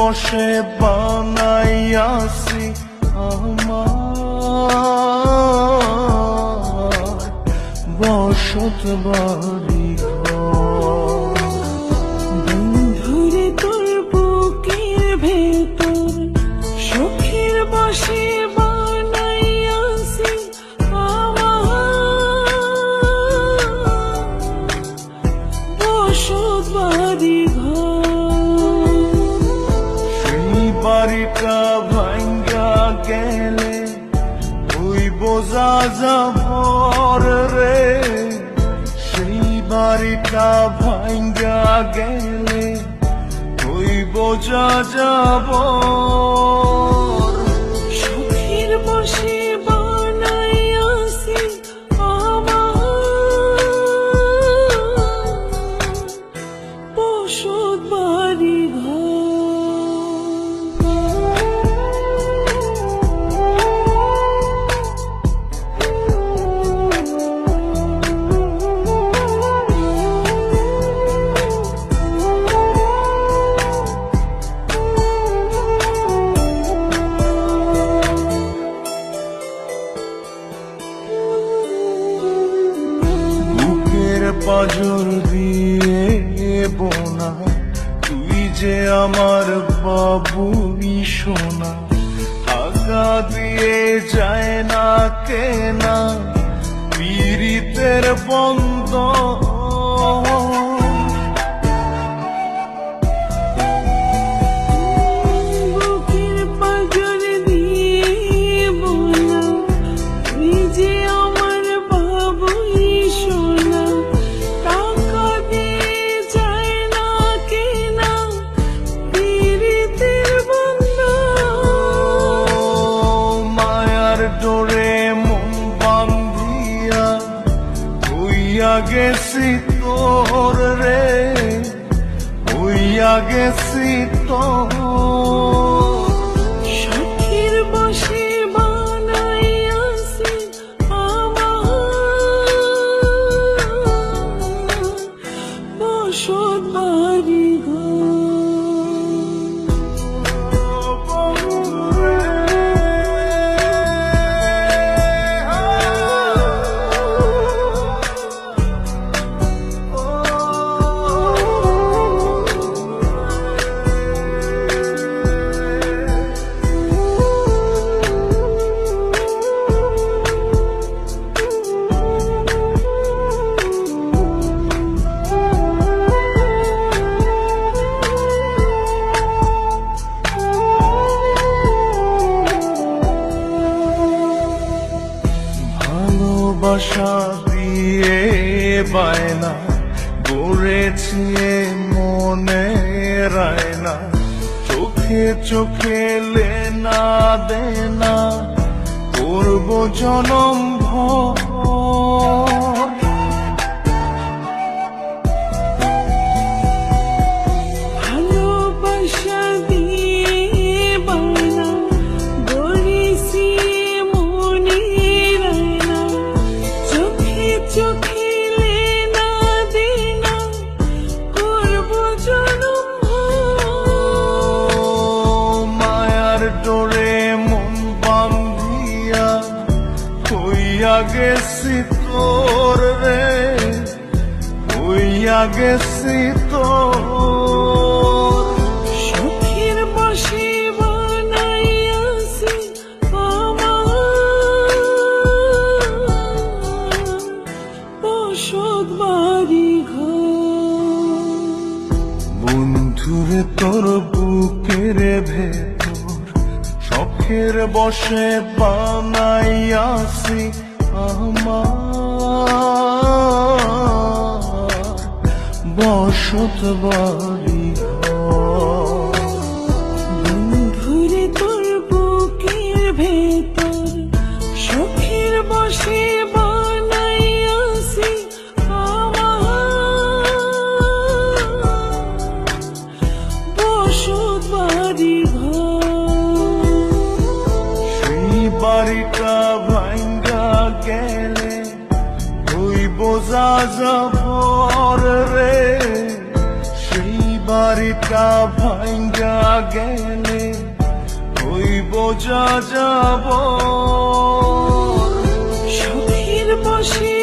বসে বানাইয়াছি আমার বসত বাড়ি ঘর। বন্ধুরে তোর বুকের ভেতর সুখের বসে বানাইয়াছি আমার বসত বাড়ি ঘর। সেই বাড়িটা ভাঙ্গা গেলে ওই বোঝা যাবর রে, সেই বাড়িটা ভাঙ্গা গেলে ওই বোঝা যাবর। সুখের বসে বানাইয়াছি আমার বসত বাড়ি ঘর। পাজর দিয়ে বোনা তুই যে আমার বাবুই সোনা, আগা দিয়ে যায় না কেনা পীড়িতের বন্ধ। বুকের পাঁজর দিয়ে বোনা তুই যে আমার বাবুই সোনা, টাকা দিয়ে যায় না কেনা পীড়িতের বন্ধন। মায়ার ডোরে মন বান্ধিয়া হইয়া গেছি তোর রে, হইয়া গেছি তোর। সুখের বসে বানাইয়াছি আমার বসত বাড়ি ঘর। ভালোবাসা দিয়ে বায়না গড়েছি মনে রায়না, চোখে চোখে লেনা দেনা করব জনম ভর। ভালোবাসা দিয়ে বায়না গড়েছি মনে রায়না, চোখে চোখে লেনা দেনা করব জনম ভর। মায়ার ডোরে মন বান্ধিয়া হইয়া গেছি তোর রে, হইয়া গেছি তোর। সুখের বসে বানাইয়াছি আমার বসত বাড়ি ঘর। বন্ধুরে তোর বুকের ভেতর শখের বসে বানাইয়াছি আমার বসত বাড়ি ঘর। বন্ধুরে তোর বুকের ভেতর সুখের বসে বানাইয়াছি আমার বসত বাড়ি ঘর। সেই বাড়িটা ভাঙ্গা গেলে ওই বোঝা যাবর রে, সেই বাড়ি বাড়িটা ভাঙ্গা গেলে হইব যা যাব সুখের বসে